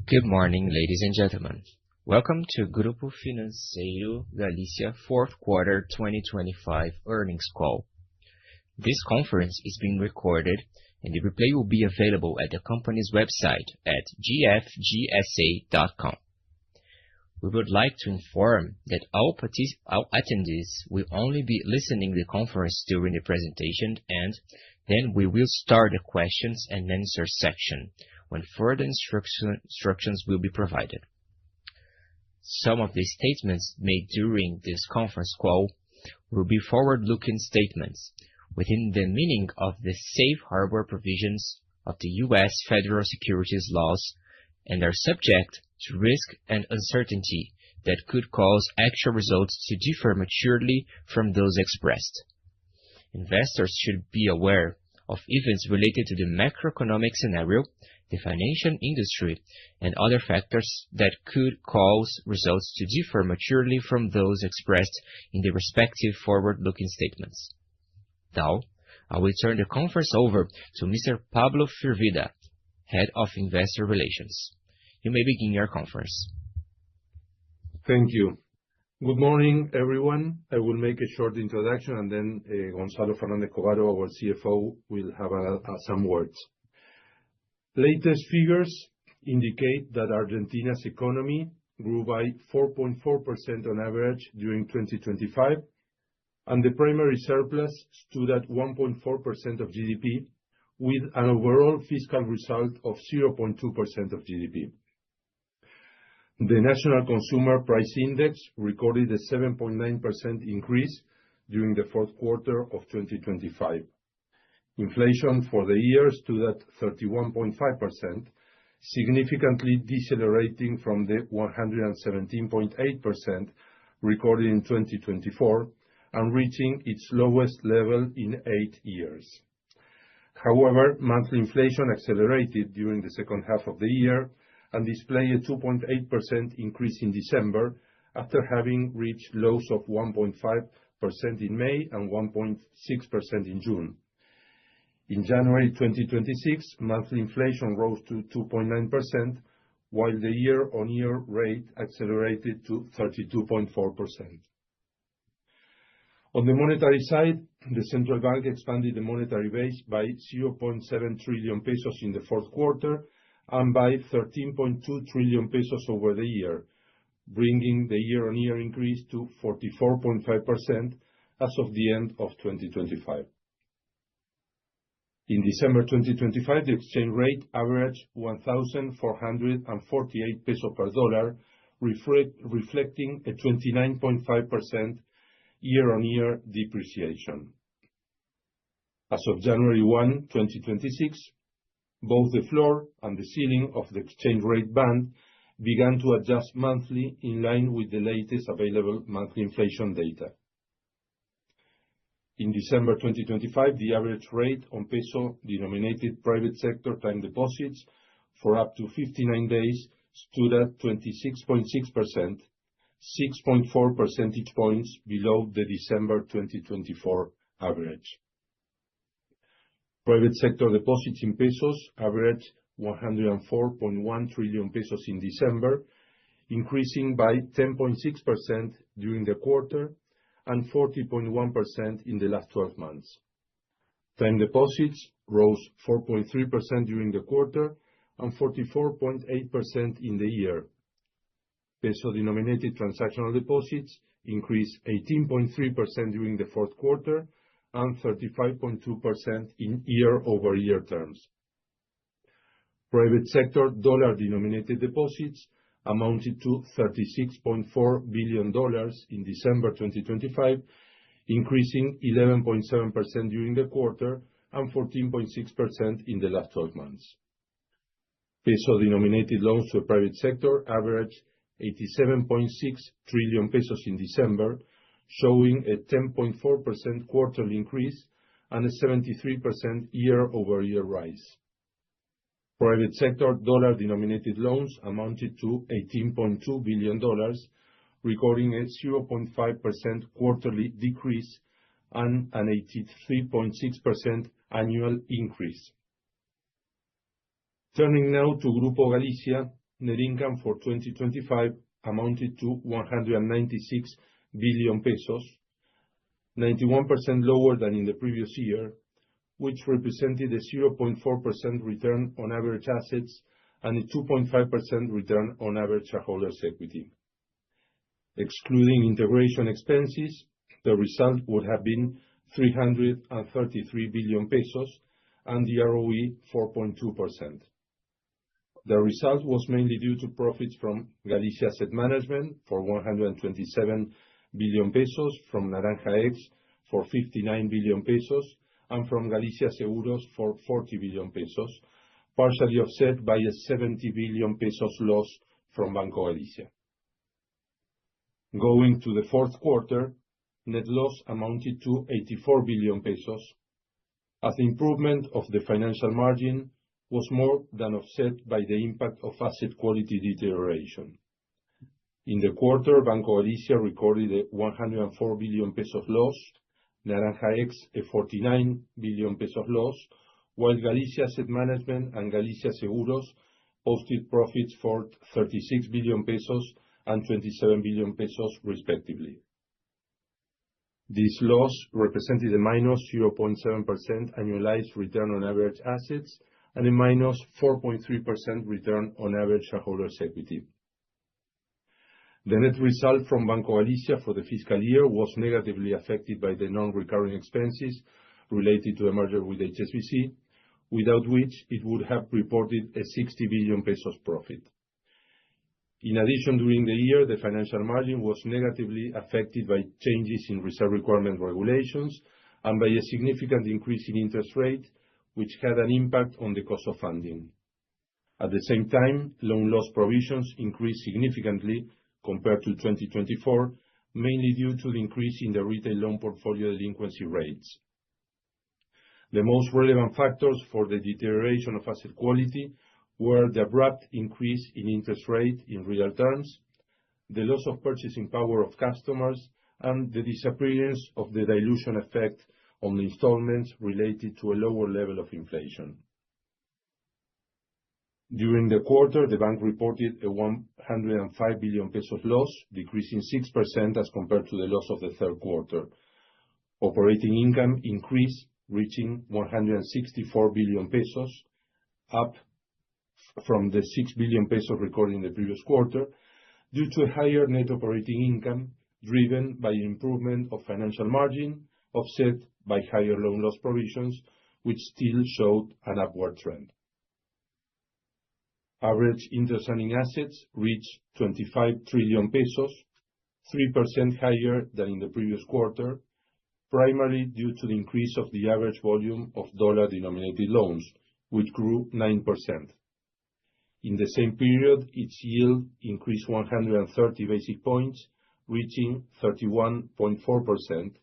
Good morning, ladies and gentlemen. Welcome to Grupo Financiero Galicia fourth quarter 2025 earnings call. This conference is being recorded, and the replay will be available at the company's website at gfgsa.com. We would like to inform that all attendees will only be listening to the conference during the presentation, and then we will start the questions and answer section when further instructions will be provided. Some of the statements made during this conference call will be forward-looking statements within the meaning of the safe harbor provisions of the U.S. federal securities laws and are subject to risk and uncertainty that could cause actual results to differ materially from those expressed. Investors should be aware of events related to the macroeconomic scenario, the financial industry, and other factors that could cause results to differ materially from those expressed in the respective forward-looking statements. Now, I will turn the conference over to Mr. Pablo Firvida, Head of Investor Relations. You may begin your conference. Thank you. Good morning, everyone. I will make a short introduction, and then Gonzalo Fernández-Covaro, our CFO, will have some words. Latest figures indicate that Argentina's economy grew by 4.4% on average during 2025, and the primary surplus stood at 1.4% of GDP, with an overall fiscal result of 0.2% of GDP. The National Consumer Price Index recorded a 7.9% increase during the fourth quarter of 2025. Inflation for the year stood at 31.5%, significantly decelerating from the 117.8% recorded in 2024 and reaching its lowest level in 8 years. However, monthly inflation accelerated during the second half of the year and displayed a 2.8% increase in December after having reached lows of 1.5% in May and 1.6% in June. In January 2026, monthly inflation rose to 2.9%, while the year-on-year rate accelerated to 32.4%. On the monetary side, the central bank expanded the monetary base by 0.7 trillion pesos in the fourth quarter and by 13.2 trillion pesos over the year, bringing the year-on-year increase to 44.5% as of the end of 2025. In December 2025, the exchange rate averaged 1,448 pesos per dollar, reflecting a 29.5% year-on-year depreciation. As of January 1, 2026, both the floor and the ceiling of the exchange rate band began to adjust monthly in line with the latest available monthly inflation data. In December 2025, the average rate on peso-denominated private sector time deposits for up to 59 days stood at 26.6%, 6.4 percentage points below the December 2024 average. Private sector deposits in pesos averaged 104.1 trillion pesos in December, increasing by 10.6% during the quarter and 40.1% in the last 12 months. Time deposits rose 4.3% during the quarter and 44.8% in the year. Peso-denominated transactional deposits increased 18.3% during the fourth quarter and 35.2% in year-over-year terms. Private sector dollar-denominated deposits amounted to $36.4 billion in December 2025, increasing 11.7% during the quarter and 14.6% in the last 12 months. Peso-denominated loans to the private sector averaged 87.6 trillion pesos in December, showing a 10.4% quarterly increase and a 73% year-over-year rise. Private sector dollar-denominated loans amounted to $18.2 billion, recording a 0.5% quarterly decrease and an 83.6% annual increase. Turning now to Grupo Galicia, net income for 2025 amounted to 196 billion pesos, 91% lower than in the previous year, which represented a 0.4% return on average assets and a 2.5% return on average shareholders' equity. Excluding integration expenses, the result would have been 333 billion pesos and the ROE 4.2%. The result was mainly due to profits from Galicia Asset Management for 127 billion pesos, from Naranja X for 59 billion pesos, and from Galicia Seguros for 40 billion pesos, partially offset by a 70 billion pesos loss from Banco Galicia. Going to the fourth quarter, net loss amounted to 84 billion pesos, as the improvement of the financial margin was more than offset by the impact of asset quality deterioration. In the quarter, Banco Galicia recorded a 104 billion pesos loss, Naranja X a 49 billion pesos loss, while Galicia Asset Management and Galicia Seguros posted profits for 36 billion pesos and 27 billion pesos respectively. This loss represented a minus 0.7% annualized return on average assets and a minus 4.3% return on average shareholders' equity. The net result from Banco Galicia for the fiscal year was negatively affected by the non-recurring expenses related to the merger with HSBC, without which it would have reported a 60 billion pesos profit. In addition, during the year, the financial margin was negatively affected by changes in reserve requirement regulations and by a significant increase in interest rate, which had an impact on the cost of funding. At the same time, loan loss provisions increased significantly compared to 2024, mainly due to the increase in the retail loan portfolio delinquency rates. The most relevant factors for the deterioration of asset quality were the abrupt increase in interest rate in real terms, the loss of purchasing power of customers, and the disappearance of the dilution effect on installments related to a lower level of inflation. During the quarter, the bank reported a 105 billion pesos loss, decreasing 6% as compared to the loss of the third quarter. Operating income increased, reaching 164 billion pesos, up from the 6 billion pesos recorded in the previous quarter, due to a higher net operating income driven by improvement of financial margin, offset by higher loan loss provisions, which still showed an upward trend. Average interest earning assets reached 25 trillion pesos, 3% higher than in the previous quarter, primarily due to the increase of the average volume of dollar-denominated loans, which grew 9%. In the same period, its yield increased 130 basis points, reaching 31.4%,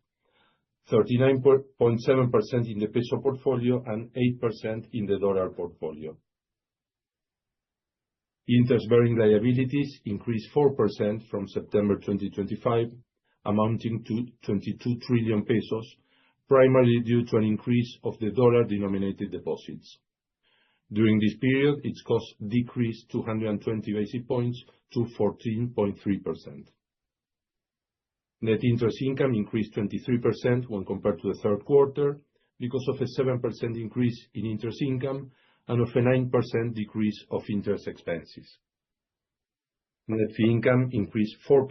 39.7% in the peso portfolio, and 8% in the dollar portfolio. Interest-bearing liabilities increased 4% from September 2025, amounting to 22 trillion pesos, primarily due to an increase of the dollar-denominated deposits. During this period, its cost decreased 220 basis points to 14.3%. Net interest income increased 23% when compared to the third quarter because of a 7% increase in interest income and of a 9% decrease of interest expenses. Net fee income increased 4%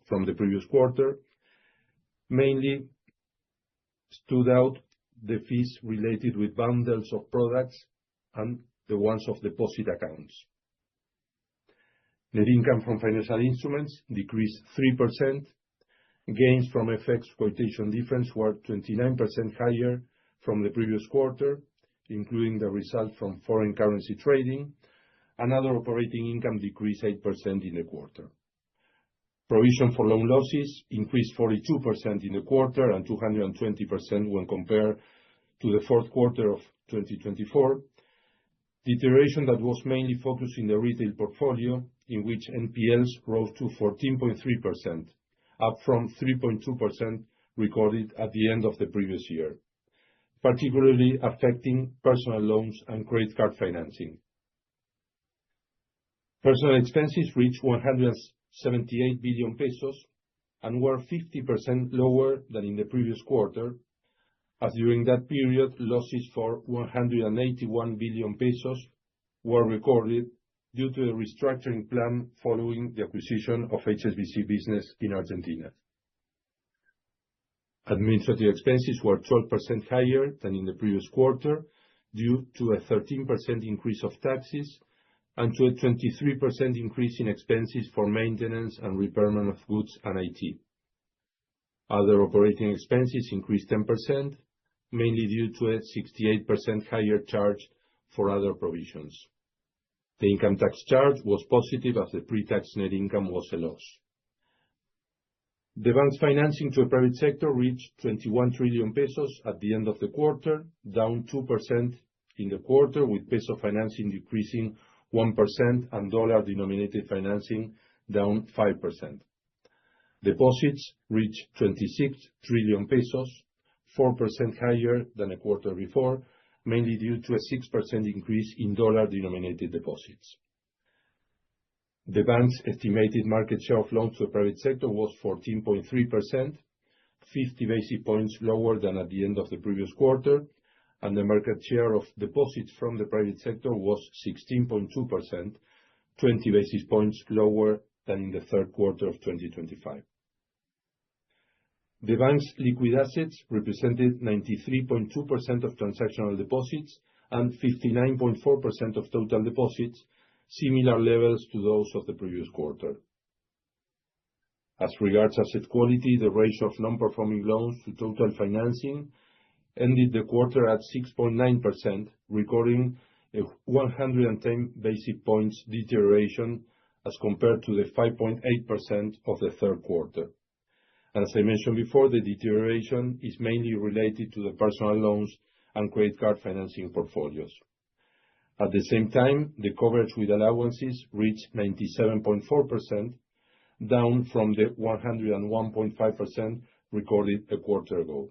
from the previous quarter. Mainly stood out the fees related with bundles of products and the ones of deposit accounts. Net income from financial instruments decreased 3%. Gains from FX quotation difference were 29% higher from the previous quarter, including the result from foreign currency trading, and other operating income decreased 8% in the quarter. Provision for loan losses increased 42% in the quarter and 220% when compared to the fourth quarter of 2024. Deterioration that was mainly focused in the retail portfolio, in which NPLs rose to 14.3%, up from 3.2% recorded at the end of the previous year, particularly affecting personal loans and credit card financing. Personnel expenses reached 178 billion pesos and were 50% lower than in the previous quarter, as during that period, losses for 181 billion pesos were recorded due to the restructuring plan following the acquisition of HSBC business in Argentina. Administrative expenses were 12% higher than in the previous quarter due to a 13% increase of taxes and to a 23% increase in expenses for maintenance and repair of goods and IT. Other operating expenses increased 10%, mainly due to a 68% higher charge for other provisions. The income tax charge was positive as the pre-tax net income was a loss. The bank's financing to the private sector reached 21 trillion pesos at the end of the quarter, down 2% in the quarter, with peso financing decreasing 1% and dollar-denominated financing down 5%. Deposits reached 26 trillion pesos, 4% higher than a quarter before, mainly due to a 6% increase in dollar-denominated deposits. The bank's estimated market share of loans to the private sector was 14.3%, 50 basis points lower than at the end of the previous quarter, and the market share of deposits from the private sector was 16.2%, 20 basis points lower than in the third quarter of 2025. The bank's liquid assets represented 93.2% of transactional deposits and 59.4% of total deposits, similar levels to those of the previous quarter. As regards asset quality, the ratio of non-performing loans to total financing ended the quarter at 6.9%, recording a 110 basis points deterioration as compared to the 5.8% of the third quarter. As I mentioned before, the deterioration is mainly related to the personal loans and credit card financing portfolios. At the same time, the coverage with allowances reached 97.4%, down from the 101.5% recorded a quarter ago.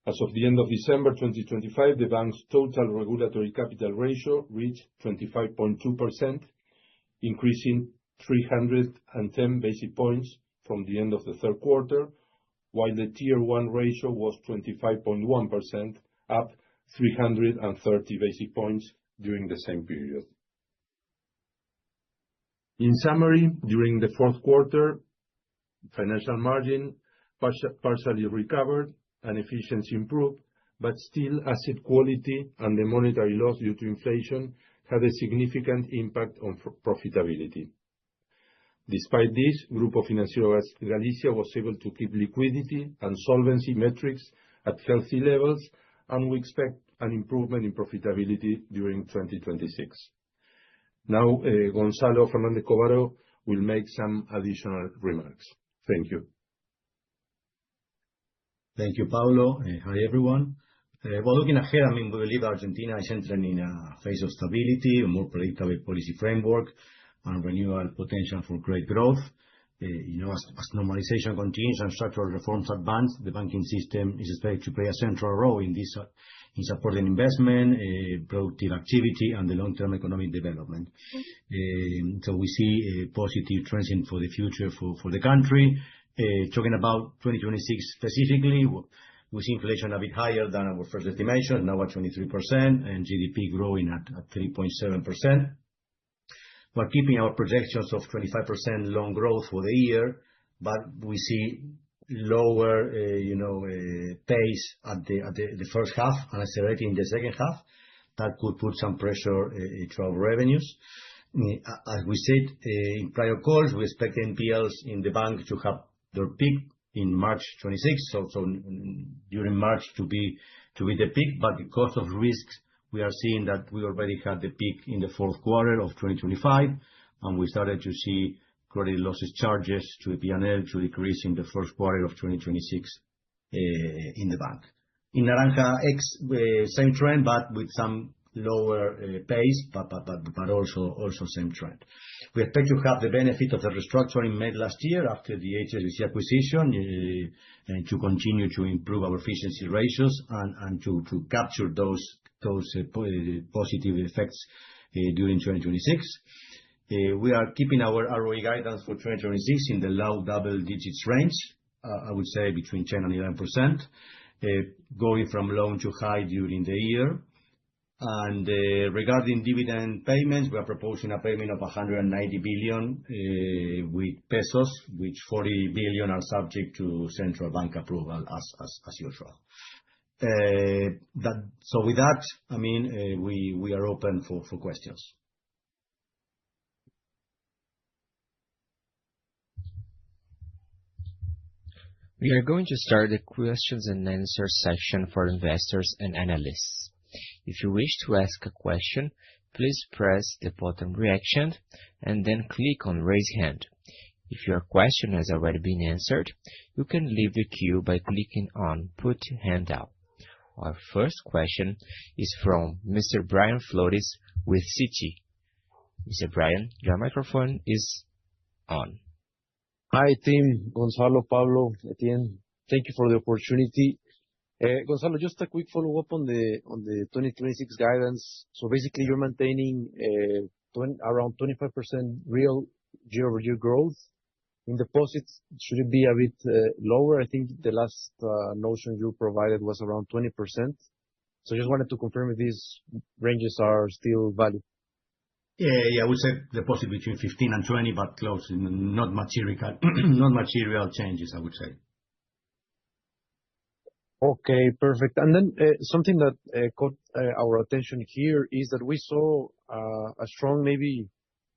As of the end of December 2025, the bank's total regulatory capital ratio reached 25.2%, increasing 310 basis points from the end of the third quarter, while the Tier 1 ratio was 25.1%, up 330 basis points during the same period. In summary, during the fourth quarter, financial margin partially recovered and efficiency improved, but still asset quality and the monetary loss due to inflation had a significant impact on profitability. Despite this, Grupo Financiero Galicia was able to keep liquidity and solvency metrics at healthy levels, and we expect an improvement in profitability during 2026. Now, Gonzalo Fernández-Covaro will make some additional remarks. Thank you. Thank you, Paulo. Hi, everyone. Well, looking ahead, we believe Argentina is entering in a phase of stability, a more predictable policy framework, and renewal potential for great growth. As normalization continues and structural reforms advance, the banking system is expected to play a central role in supporting investment, productive activity, and the long-term economic development. So we see positive trends for the future for the country. Talking about 2026 specifically, we see inflation a bit higher than our first estimation, now at 23%, and GDP growing at 3.7%. We're keeping our projections of 25% loan growth for the year, but we see lower, pace at the first half and accelerating in the second half. That could put some pressure to our revenues. As we said in prior calls, we expect NPLs in the bank to have their peak in March 26, so during March to be the peak, but the cost of risks, we are seeing that we already had the peak in the fourth quarter of 2025, and we started to see credit losses charges to the P&L to decrease in the first quarter of 2026 in the bank. In Naranja X, same trend, but with some lower pace, but also same trend. We expect to have the benefit of the restructuring made last year after the HSBC acquisition, and to continue to improve our efficiency ratios and to capture those positive effects during 2026. We are keeping our ROE guidance for 2026 in the low double digits range. I would say between 10 and 11%, going from low to high during the year. And regarding dividend payments, we are proposing a payment of 190 billion with pesos, which 40 billion are subject to central bank approval as usual. So with that, I mean, we are open for questions. We are going to start the questions and answers section for investors and analysts. If you wish to ask a question, please press the button reaction and then click on raise hand. If your question has already been answered, you can leave the queue by clicking on put hand down. Our first question is from Mr. Brian Flores with Citi. Mr. Brian, your microphone is on. Hi, team. Gonzalo, Pablo, Etienne. Thank you for the opportunity. Gonzalo, just a quick follow-up on the 2026 guidance. So basically, you're maintaining around 25% real year-over-year growth. In deposits, should it be a bit lower? I think the last notion you provided was around 20%. So just wanted to confirm if these ranges are still valid. Yeah, I would say deposit between 15 and 20, but close, not material changes, I would say. Okay, perfect. And then something that caught our attention here is that we saw a strong maybe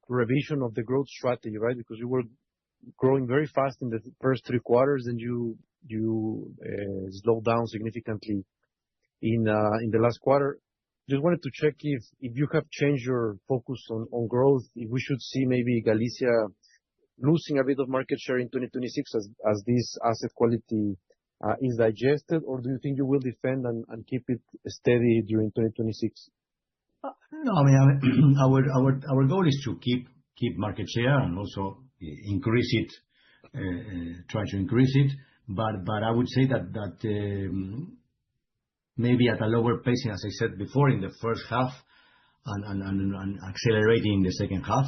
revision of the growth strategy, right? Because you were growing very fast in the first 3 quarters, and you slowed down significantly in the last quarter. Just wanted to check if you have changed your focus on growth, if we should see maybe Galicia losing a bit of market share in 2026 as this asset quality is digested, or do you think you will defend and keep it steady during 2026? No, I mean, our goal is to keep market share and also increase it, try to increase it. But I would say that maybe at a lower pace, as I said before, in the first half and accelerating in the second half.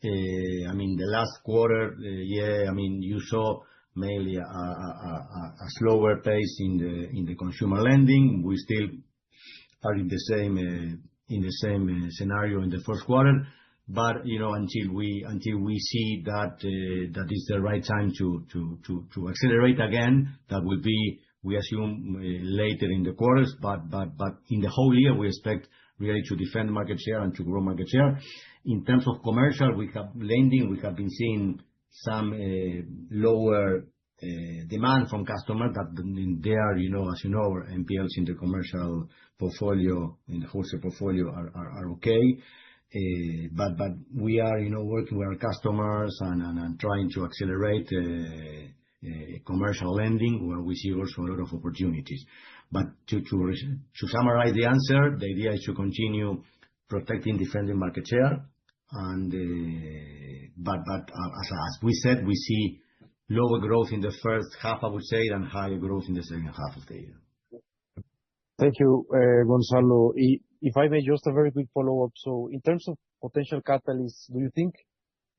I mean, the last quarter, I mean, you saw mainly a slower pace in the consumer lending. We still are in the same scenario in the first quarter. But, you know, until we see that is the right time to accelerate again, that will be, we assume, later in the quarters. But in the whole year, we expect really to defend market share and to grow market share. In terms of commercial, lending, we have been seeing some lower demand from customers that they are, you know, as you know, NPLs in the commercial portfolio, in the wholesale portfolio are okay. But we are, you know, working with our customers and trying to accelerate commercial lending, where we see also a lot of opportunities. But to summarize the answer, the idea is to continue protecting, defending market share. But as we said, we see lower growth in the first half, I would say, and higher growth in the second half of the year. Thank you, Gonzalo. If I may, just a very quick follow-up. So in terms of potential catalysts, do you think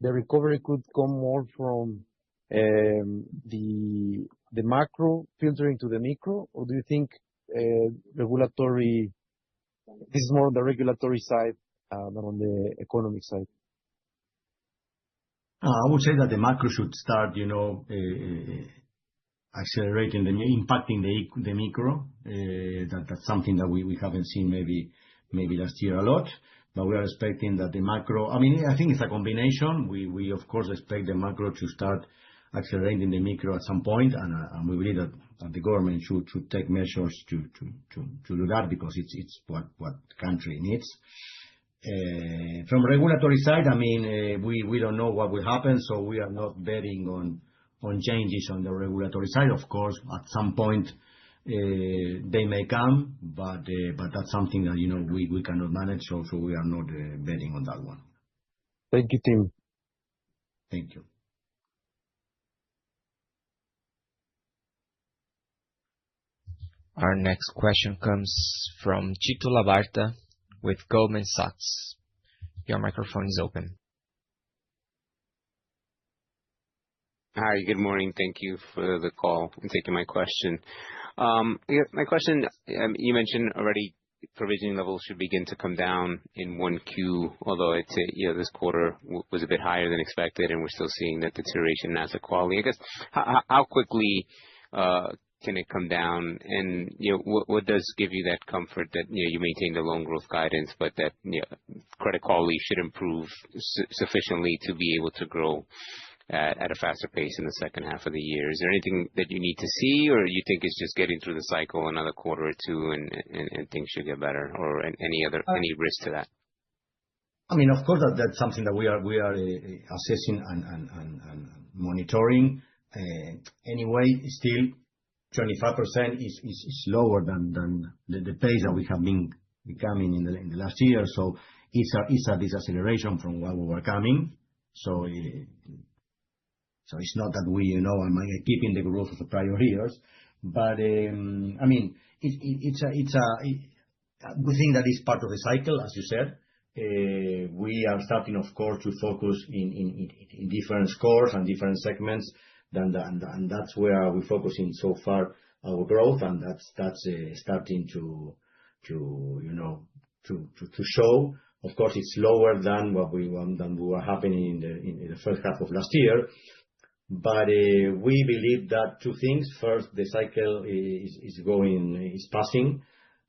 the recovery could come more from the macro filtering to the micro, or do you think regulatory, this is more on the regulatory side than on the economic side? I would say that the macro should start, you know, accelerating, impacting the micro. That's something that we haven't seen maybe last year a lot. But we are expecting that the macro, I mean, I think it's a combination. We of course expect the macro to start accelerating the micro at some point, and we believe that the government should take measures to do that, because it's what the country needs. From regulatory side, I mean, we don't know what will happen, so we are not betting on changes on the regulatory side. Of course, at some point they may come, but that's something that, you know, we cannot manage, so we are not betting on that one. Thank you, team. Thank you. Our next question comes from Tito Labarta with Goldman Sachs. Your microphone is open. Hi, good morning. Thank you for the call and taking my question. My question, you mentioned already provisioning levels should begin to come down in 1Q, although I'd say, this quarter was a bit higher than expected, and we're still seeing that deterioration in asset quality. I guess, how quickly can it come down? And, what does give you that comfort that, you maintain the loan growth guidance, but that, credit quality should improve sufficiently to be able to grow at a faster pace in the second half of the year? Is there anything that you need to see, or you think it's just getting through the cycle another quarter or two and things should get better, or any risk to that? I mean, of course, that's something that we are assessing and monitoring. Anyway, still 25% is lower than the pace that we have been becoming in the last year. So it's a deceleration from where we were coming. So it's not that we, are keeping the growth of the prior years, but I mean, it's we think that is part of the cycle, as you said. We are starting, of course, to focus in different scores and different segments, and that's where we're focusing so far our growth, and that's starting to show. Of course, it's lower than what were happening in the first half of last year. But we believe that two things. First, the cycle is passing.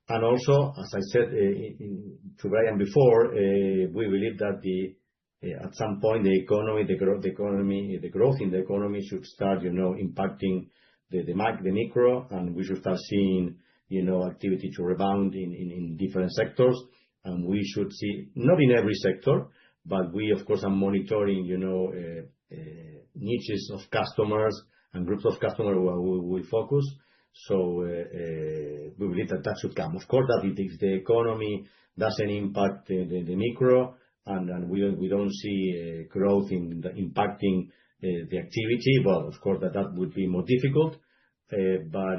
And also, as I said to Brian before, we believe that at some point the growth in the economy should start, impacting the micro, and we should start seeing, activity to rebound in different sectors. And we should see, not in every sector, but we, of course, are monitoring, niches of customers and groups of customers where we will focus. So we believe that should come. Of course, that if the economy doesn't impact the micro, and we don't see growth impacting the activity, well, of course, that would be more difficult. But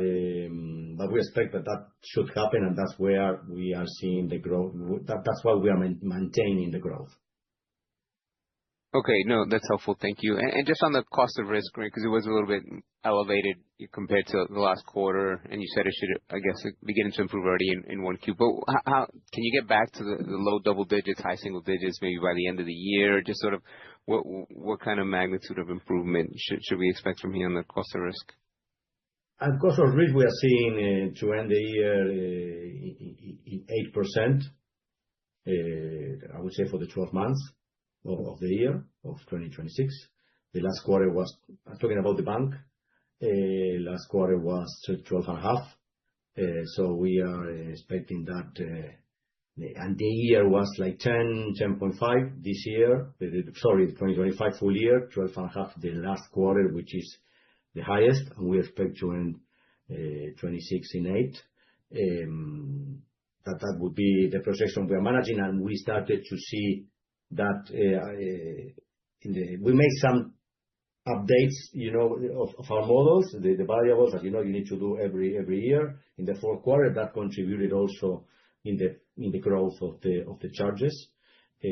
we expect that should happen, and that's where we are seeing the growth. That's why we are maintaining the growth. Okay, no, that's helpful. Thank you. And just on the cost of risk, right, because it was a little bit elevated compared to the last quarter, and you said it should, I guess, begin to improve already in 1Q. But how can you get back to the low double digits, high single digits, maybe by the end of the year? Just sort of what kind of magnitude of improvement should we expect from here on the cost of risk? At cost of risk, we are seeing to end the year in 8%. I would say for the 12 months of the year of 2026. The last quarter was, talking about the bank, last quarter was 12.5. So we are expecting that, and the year was like 10.5 this year. Sorry, 2025 full year, 12.5 the last quarter, which is the highest, and we expect to end 26 in 8. That would be the projection we are managing, and we started to see that we make some updates, of our models, the variables that you need to do every year in the fourth quarter. That contributed also in the growth of the charges.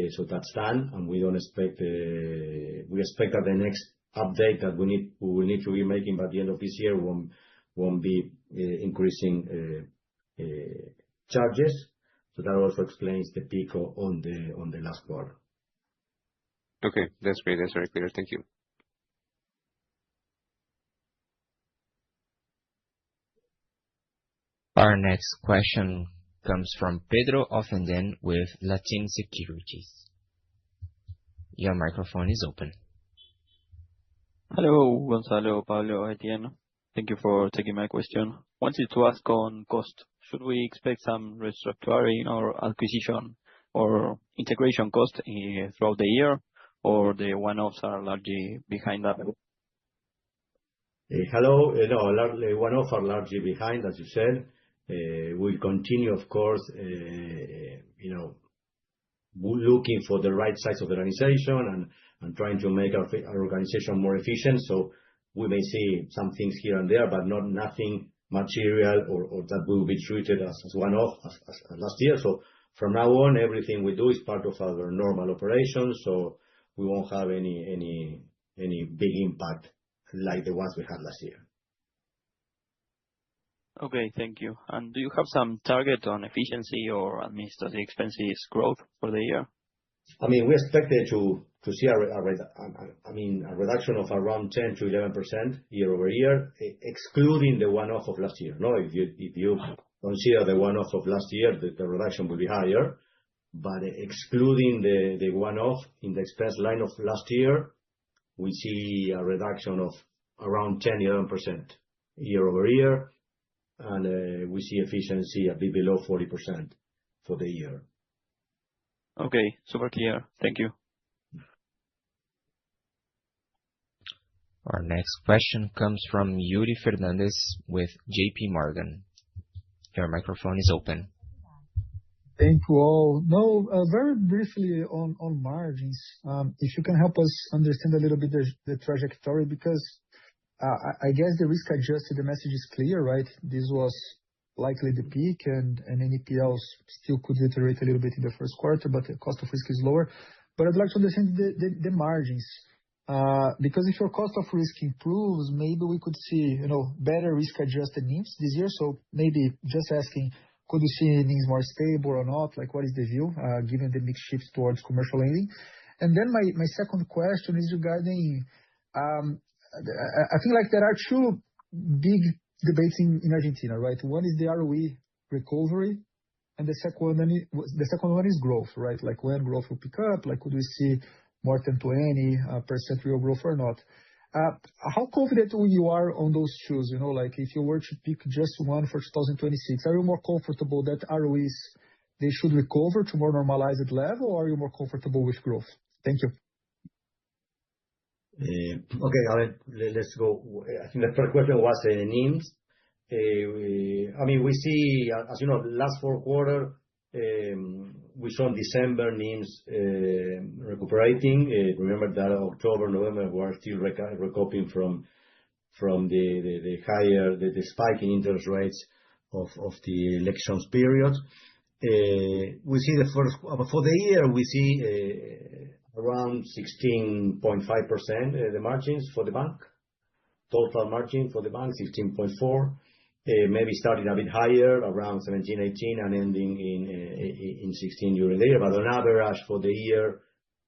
So that's done, and we don't expect. We expect that the next update that we will need to be making by the end of this year won't be increasing charges. So that also explains the peak on the last quarter. Okay, that's great. That's very clear. Thank you. Our next question comes from Pedro Offenden with Latin Securities. Your microphone is open. Hello, Gonzalo, Pablo, Etienne. Thank you for taking my question. Wanted to ask on cost. Should we expect some restructuring or acquisition or integration cost throughout the year, or the one-offs are largely behind that? Hello. No, one-offs are largely behind, as you said. We'll continue, of course, looking for the right size of the organization and trying to make our organization more efficient. So we may see some things here and there, but nothing material or that will be treated as one-off as last year. So from now on, everything we do is part of our normal operations, so we won't have any big impact like the ones we had last year. Okay, thank you. And do you have some target on efficiency or administrative expenses growth for the year? I mean, we expected to see a reduction of around 10 to 11% year-over-year, excluding the one-off of last year. No, if you consider the one-off of last year, the reduction will be higher. But excluding the one-off in the expense line of last year, we see a reduction of around 10 to 11% year-over-year, and we see efficiency a bit below 40% for the year. Okay, super clear. Thank you. Our next question comes from Yuri Fernandez with JP Morgan. Your microphone is open. Thank you all. No, very briefly on margins, if you can help us understand a little bit the trajectory, because I guess the risk-adjusted, the message is clear, right? This was likely the peak, and NPLs still could deteriorate a little bit in the first quarter, but the cost of risk is lower. But I'd like to understand the margins, because if your cost of risk improves, maybe we could see, better risk-adjusted NIMs this year. So maybe just asking, could you see NIMs more stable or not? Like, what is the view, given the mix shifts towards commercial lending? And then my second question is regarding, I think like there are two big debates in Argentina, right? One is the ROE recovery, and the second one is growth, right? Like, when growth will pick up, like, could we see more than 20% real growth or not? How confident you are on those two? Like, if you were to pick just one for 2026, are you more comfortable that ROEs, they should recover to more normalized level, or are you more comfortable with growth? Thank you. Okay, let's go. I think the first question was NIMs. I mean, we see, as you know, last fourth quarter, we saw in December NIMs recuperating. Remember that October, November were still recovering from the higher spike in interest rates of the elections period. We see for the year, we see around 16.5% the margins for the bank. Total margin for the bank, 16.4%. Maybe starting a bit higher, around 17, 18, and ending in 16 during the year. But on average for the year,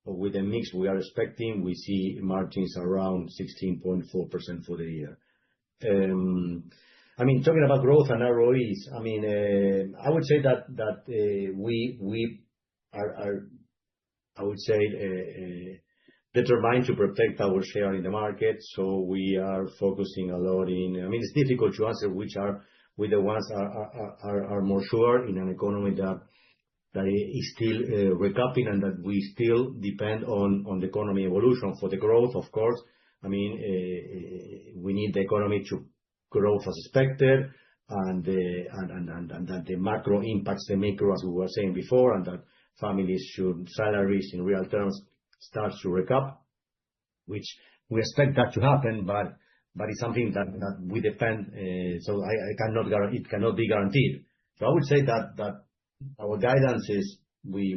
with the mix we are expecting, we see margins around 16.4% for the year. I mean, talking about growth and ROEs, I mean, I would say that we are, I would say, determined to protect our share in the market. So we are focusing a lot in, I mean, it's difficult to answer which are with the ones are more sure in an economy that is still recovering, and that we still depend on the economy evolution for the growth, of course. I mean, we need the economy to grow as expected, and that the macro impacts the micro, as we were saying before, and that salaries in real terms start to recover, which we expect that to happen, but it's something that we depend. So it cannot be guaranteed. So I would say that our guidance is we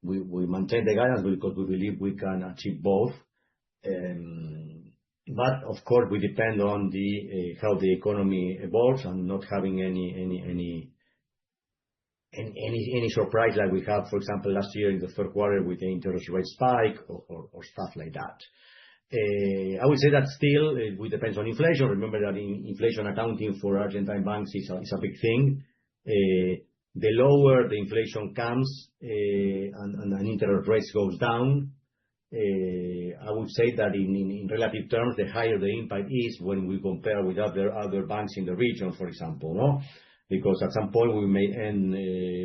maintain the guidance because we believe we can achieve both. But of course, we depend on how the economy evolves, and not having any surprise like we had, for example, last year in the third quarter with the interest rate spike or stuff like that. I would say that still it depends on inflation. Remember that in inflation accounting for Argentine banks is a big thing. The lower the inflation comes and interest rates goes down, I would say that in relative terms, the higher the impact is when we compare with other banks in the region, for example, no? Because at some point we may end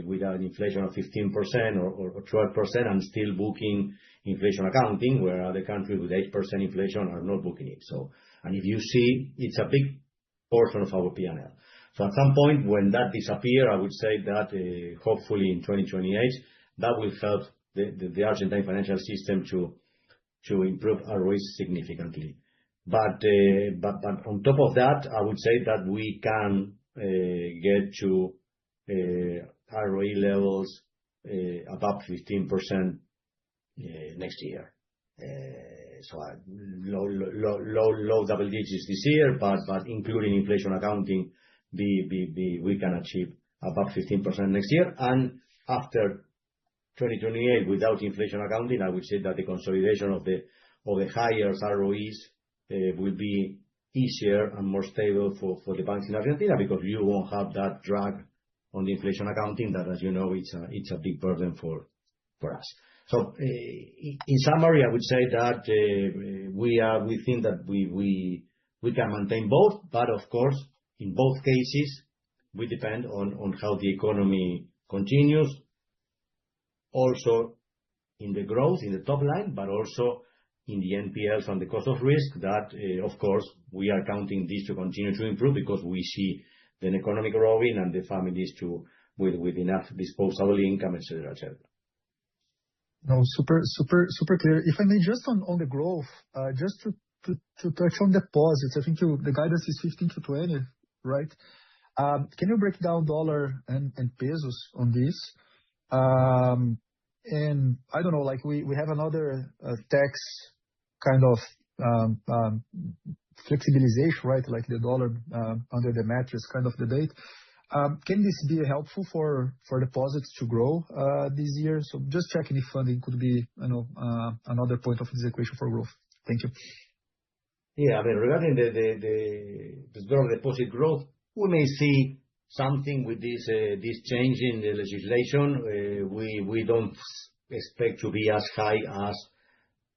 with an inflation of 15% or 12% and still booking inflation accounting, where other countries with 8% inflation are not booking it. So, and if you see, it's a big portion of our P&L. So at some point when that disappears, I would say that hopefully in 2028, that will help the Argentine financial system to improve our risk significantly. But on top of that, I would say that we can get to ROE levels above 15% next year. So low double digits this year, but including inflation accounting, we can achieve above 15% next year. And after 2028, without inflation accounting, I would say that the consolidation of the higher ROEs will be easier and more stable for the banks in Argentina, because you won't have that drag on the inflation accounting that, as you know, it's a big burden for us. So in summary, I would say that we think that we can maintain both, but of course, in both cases, we depend on how the economy continues, also in the growth, in the top line, but also in the NPLs and the cost of risk that, of course, we are counting this to continue to improve because we see the economy growing and the families with enough disposable income, etc., etc. No, super clear. If I may, just on the growth, just to touch on deposits, I think the guidance is 15 to 20, right? Can you break down dollar and pesos on this? And I don't know, like we have another tax kind of flexibilization, right? Like the dollar under the mattress kind of debate. Can this be helpful for deposits to grow this year? So just checking if funding could be, another point of this equation for growth. Thank you. Yeah, I mean, regarding the dollar deposit growth, we may see something with this change in the legislation. We don't expect to be as high as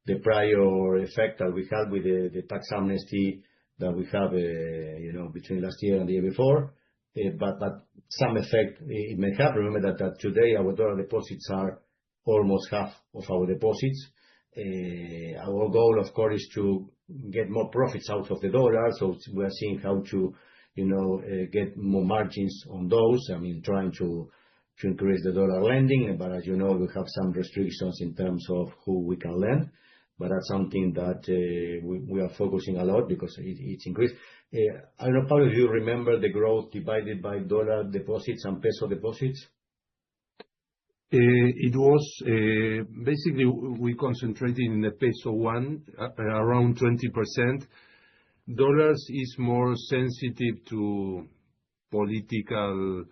the prior effect that we had with the tax amnesty that we have, between last year and the year before. But some effect it may have. Remember that today our dollar deposits are almost half of our deposits. Our goal, of course, is to get more profits out of the dollar. So we are seeing how to, get more margins on those. I mean, trying to increase the dollar lending. But as you know, we have some restrictions in terms of who we can lend. But that's something that we are focusing a lot because it's increased. I don't know, Pablo, if you remember the growth divided by dollar deposits and peso deposits? It was basically we concentrated in the peso one, around 20%. Dollars is more sensitive to political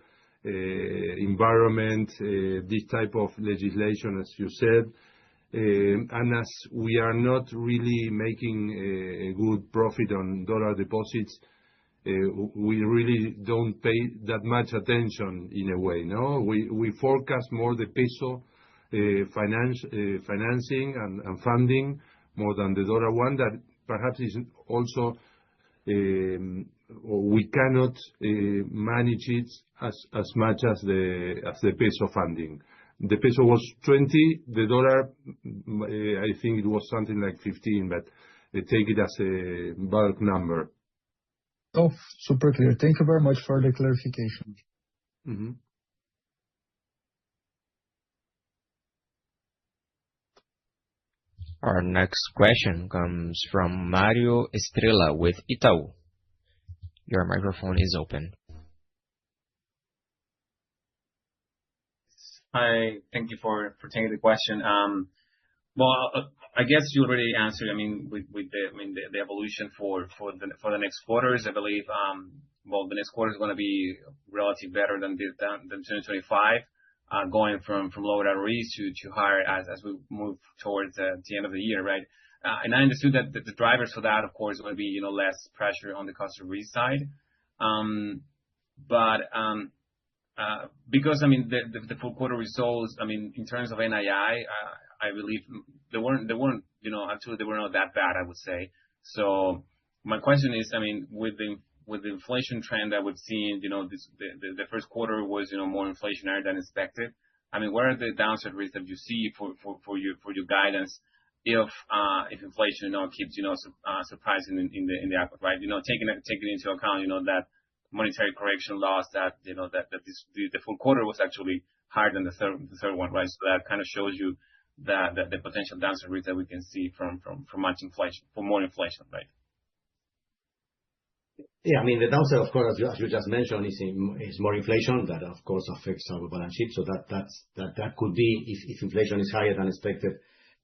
environment, this type of legislation, as you said. And as we are not really making a good profit on dollar deposits, we really don't pay that much attention in a way. No, we forecast more the peso financing and funding more than the dollar one. That perhaps is also we cannot manage it as much as the peso funding. The peso was 20, the dollar, I think it was something like 15, but take it as a bulk number. Oh, super clear. Thank you very much for the clarification. Mm-hmm. Our next question comes from Mario Estrella with Itaú. Your microphone is open. Hi, thank you for taking the question. Well, I guess you already answered. I mean, with the evolution for the next quarters, I believe. The next quarter is going to be relatively better than 2025, going from lower ROEs to higher as we move towards the end of the year, right? And I understood that the drivers for that, of course, will be less pressure on the cost of risk side. Because the full quarter results, in terms of NII, I believe they weren't actually they were not that bad, I would say. So my question is, with the inflation trend that we've seen, the first quarter was more inflationary than expected. What are the downside risks that you see for your guidance if inflation keeps surprising in the output, right? Taking into account that monetary correction loss that the full quarter was actually higher than the third one, right? So that kind of shows you that the potential downside risk that we can see from much inflation, for more inflation, right? Yeah, I mean, the downside, of course, as you just mentioned, is more inflation that, of course, affects our balance sheet. So that could be, if inflation is higher than expected,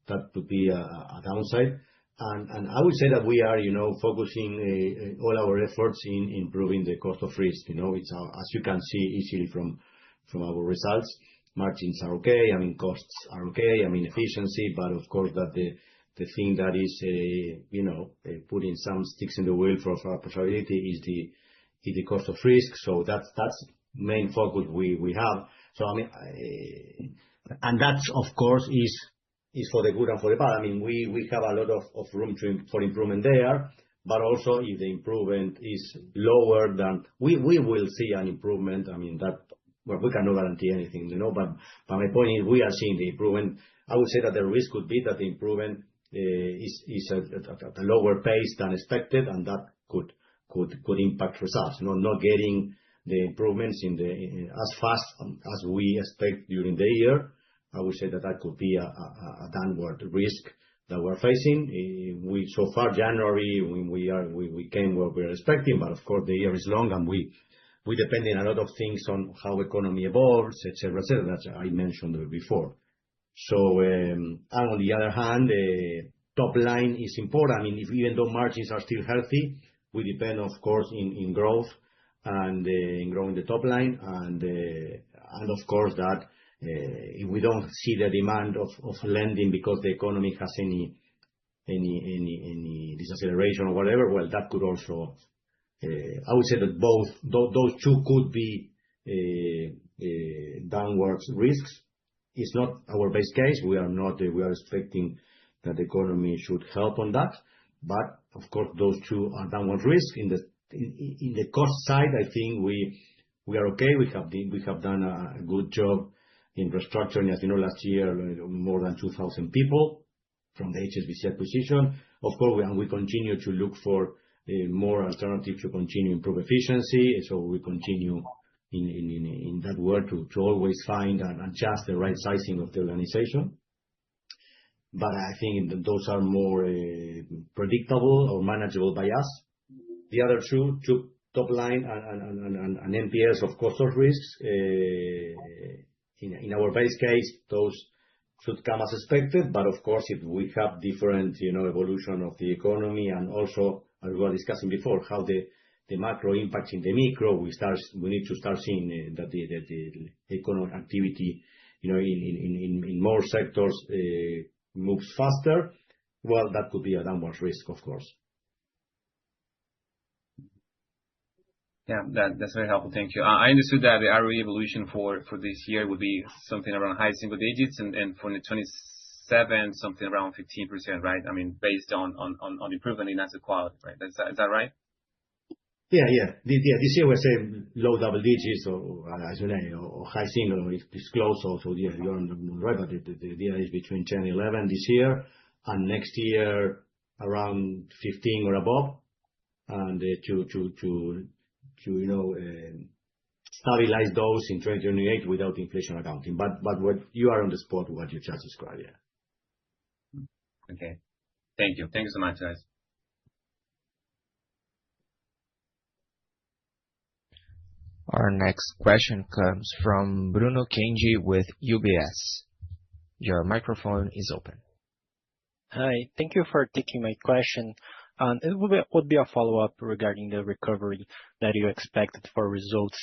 that could be a downside. And I would say that we are, focusing all our efforts in improving the cost of risk. It's, as you can see easily from our results, margins are okay. I mean, costs are okay. I mean, efficiency, but of course, that the thing that is, putting some sticks in the wheel for our profitability is the cost of risk. So that's main focus we have. So, I mean, and that's, of course, is for the good and for the bad. I mean, we have a lot of room for improvement there, but also if the improvement is lower than we will see an improvement. I mean, well, we cannot guarantee anything, but my point is we are seeing the improvement. I would say that the risk could be that the improvement is at a lower pace than expected, and that could impact results. Not getting the improvements as fast as we expect during the year. I would say that could be a downward risk that we're facing. So far, January, we came where we're expecting, but of course, the year is long, and we depend on a lot of things on how economy evolves, etc., that I mentioned before. So, and on the other hand, top line is important. I mean, even though margins are still healthy, we depend, of course, in growth and in growing the top line, and of course that if we don't see the demand of lending because the economy has any deceleration or whatever, well, that could also, I would say that those two could be downwards risks. It's not our base case. We are expecting that the economy should help on that. But of course, those two are downward risk. In the cost side, I think we are okay. We have done a good job in restructuring. As you know, last year, more than 2,000 people from the HSBC acquisition. Of course, we continue to look for more alternatives to continue to improve efficiency. So we continue in that work to always find and adjust the right sizing of the organization. But I think those are more predictable or manageable by us. The other two, top line and NPLs of cost of risks, in our base case, those should come as expected. But of course, if we have different, evolution of the economy, and also, as we were discussing before, how the macro impacts in the micro, we need to start seeing that the economic activity, in more sectors moves faster. Well, that could be a downward risk, of course. Yeah, that's very helpful. Thank you. I understood that the ROE evolution for this year would be something around high single digits, and for the 27, something around 15%, right? I mean, based on improvement in asset quality, right? Is that right? Yeah. This year we're saying low double digits, or as you know, or high single, it's close. So yeah, you're on the right, but the idea is between 10 and 11 this year, and next year around 15 or above, and to stabilize those in 2028 without inflation accounting. But what you are on the spot, what you just described, yeah. Okay. Thank you. Thank you so much, guys. Our next question comes from Bruno Kenji with UBS. Your microphone is open. Hi, thank you for taking my question. It would be a follow-up regarding the recovery that you expected for results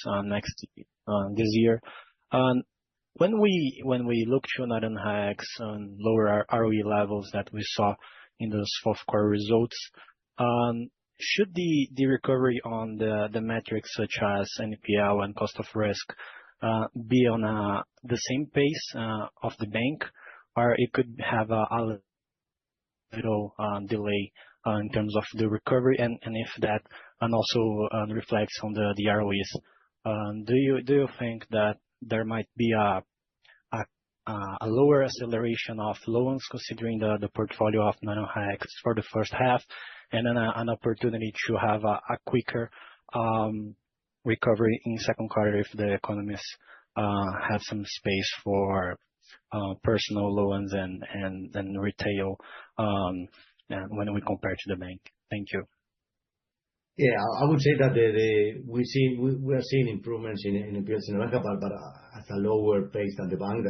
this year. When we look to Naranja's on lower ROE levels that we saw in those fourth quarter results, should the recovery on the metrics such as NPL and cost of risk be on the same pace of the bank, or it could have a little delay in terms of the recovery, and if that and also reflects on the ROEs? Do you think that there might be a lower acceleration of loans considering the portfolio of Naranja for the first half, and then an opportunity to have a quicker recovery in second quarter if the economists have some space for personal loans and retail when we compare to the bank? Thank you. Yeah, I would say that we are seeing improvements in NPLs in Naranja, but at a lower pace than the bank.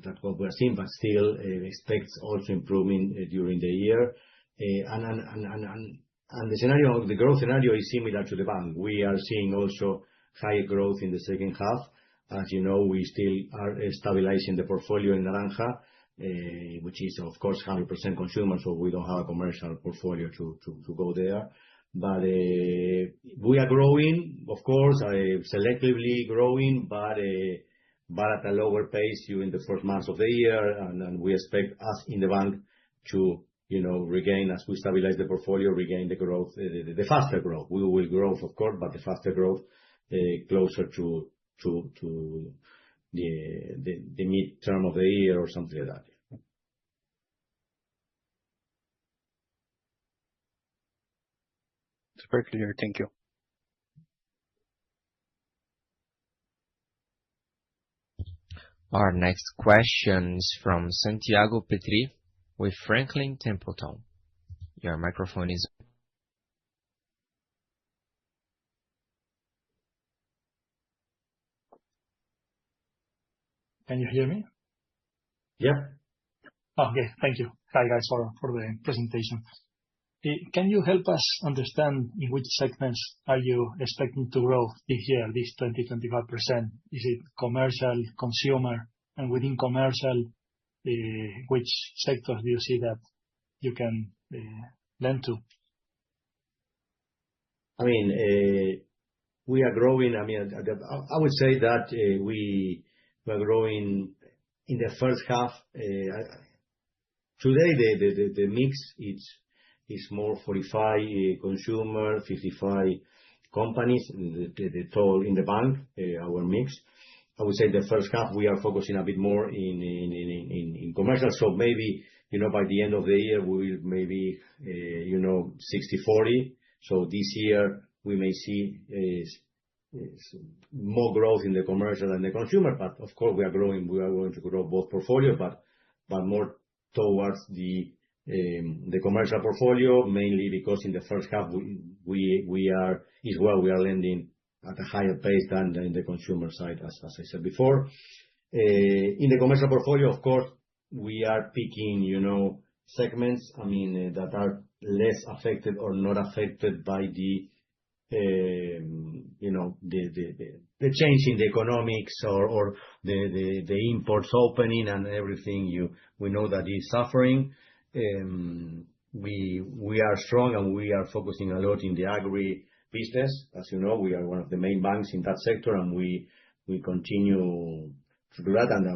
That's what we're seeing, but still expects also improving during the year. And the growth scenario is similar to the bank. We are seeing also high growth in the second half. As you know, we still are stabilizing the portfolio in Naranja, which is, of course, 100% consumer, so we don't have a commercial portfolio to go there. But we are growing, of course, selectively growing, but at a lower pace during the first months of the year. And we expect us in the bank to regain, as we stabilize the portfolio, regain the growth, the faster growth. We will grow, of course, but the faster growth closer to the mid-term of the year or something like that. It's very clear. Thank you. Our next question is from Santiago Petri with Franklin Templeton. Your microphone is. Can you hear me? Yeah. Okay, thank you. Hi, guys, for the presentation. Can you help us understand in which segments are you expecting to grow this year, this 20-25%? Is it commercial, consumer? And within commercial, which sectors do you see that you can lend to? I mean, we are growing. I mean, I would say that we are growing in the first half. Today, the mix is more 45 consumer, 55 companies, the total in the bank, our mix. I would say the first half, we are focusing a bit more in commercial. So maybe, by the end of the year, we will maybe, 60-40. So this year, we may see more growth in the commercial and the consumer. But of course, we are growing. We are going to grow both portfolios, but more towards the commercial portfolio, mainly because in the first half, we are lending at a higher pace than in the consumer side, as I said before. In the commercial portfolio, of course, we are picking, segments, I mean, that are less affected or not affected by the change in the economics or the imports opening and everything. We know that is suffering. We are strong and we are focusing a lot in the agri business. As you know, we are one of the main banks in that sector, and we continue to do that. And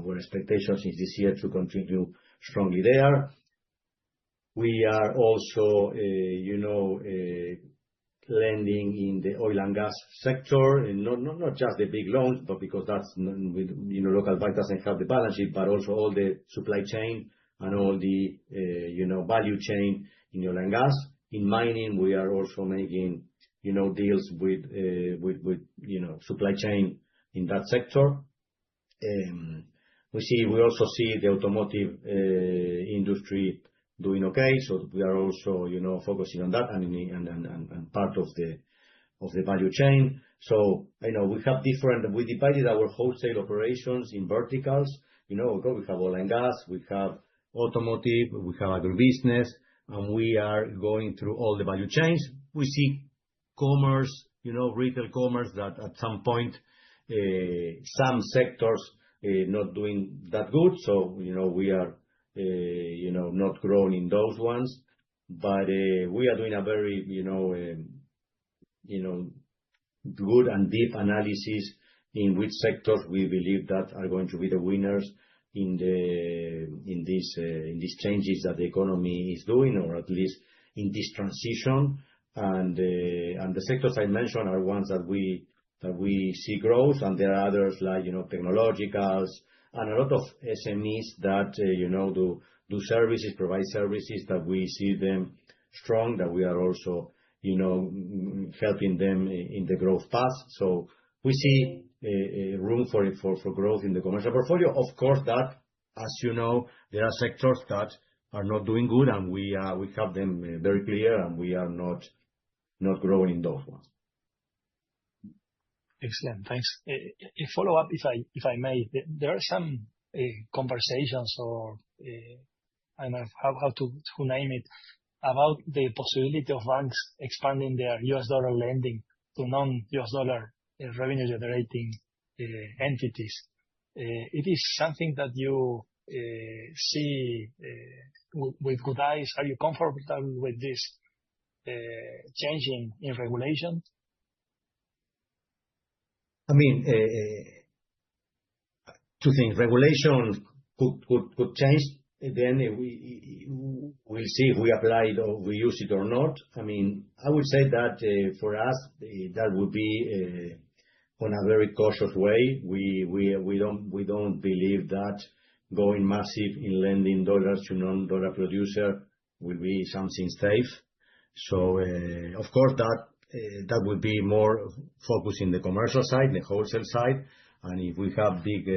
our expectations is this year to continue strongly there. We are also, lending in the oil and gas sector, and not just the big loans, but because that's local bank doesn't have the balance sheet, but also all the supply chain and all the value chain in oil and gas. In mining, we are also making deals with supply chain in that sector. We also see the automotive industry doing okay, so we are also focusing on that and part of the value chain. So we divided our wholesale operations in verticals. We have oil and gas, we have automotive, we have agribusiness, and we are going through all the value chains. We see commerce, retail commerce, that at some point, some sectors not doing that good. So, we are, not growing in those ones. But we are doing a very, good and deep analysis in which sectors we believe that are going to be the winners in these changes that the economy is doing, or at least in this transition. And the sectors I mentioned are ones that we see growth, and there are others like, technologicals and a lot of SMEs that, do services, provide services, that we see them strong, that we are also, helping them in the growth path. So we see room for growth in the commercial portfolio. Of course, that, as you know, there are sectors that are not doing good, and we have them very clear, and we are not not growing in those ones. Excellent. Thanks. A follow-up, if I may. There are some conversations or I don't know how to name it, about the possibility of banks expanding their US dollar lending to non-US dollar revenue generating entities. It is something that you see with good eyes. Are you comfortable with this changing in regulation? I mean, two things. Regulation could change. Then we'll see if we apply it or we use it or not. I mean, I would say that for us, that would be on a very cautious way. We don't believe that going massive in lending dollars to non-dollar producer will be something safe. So, of course, that would be more focused in the commercial side, the wholesale side. And if we have big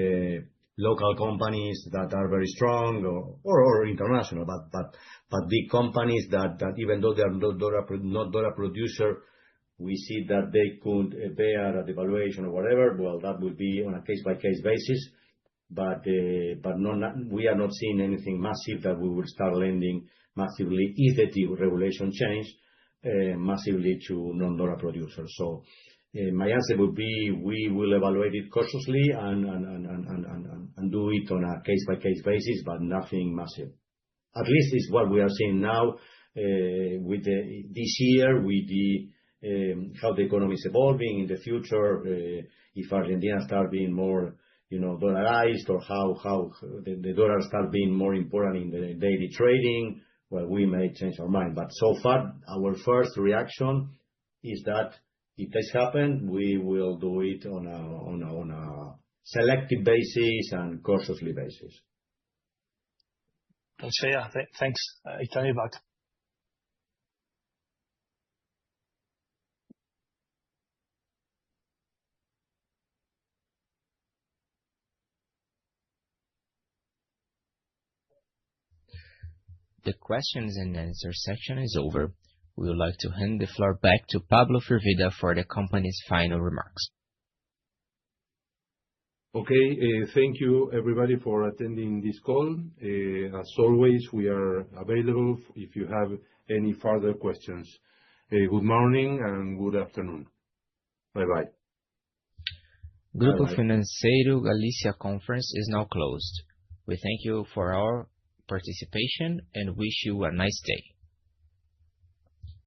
local companies that are very strong or international, but big companies that even though they are not dollar producer, we see that they could bear a devaluation or whatever. Well, that would be on a case-by-case basis. But we are not seeing anything massive that we will start lending massively if the regulation change massively to non-dollar producers. So my answer would be we will evaluate it cautiously and do it on a case-by-case basis, but nothing massive. At least it's what we are seeing now with this year, with how the economy is evolving in the future. If Argentina start being more, dollarized, or how the dollar start being more important in the daily trading, well, we may change our mind. But so far, our first reaction is that if this happen, we will do it on a selective basis and cautiously basis. That's fair. Thanks. I turn it back. The questions and answers section is over. We would like to hand the floor back to Pablo Firvida for the company's final remarks. Okay. Thank you, everybody, for attending this call. As always, we are available if you have any further questions. Good morning and good afternoon. Bye-bye. Grupo Financiero Galicia conference is now closed. We thank you for our participation and wish you a nice day.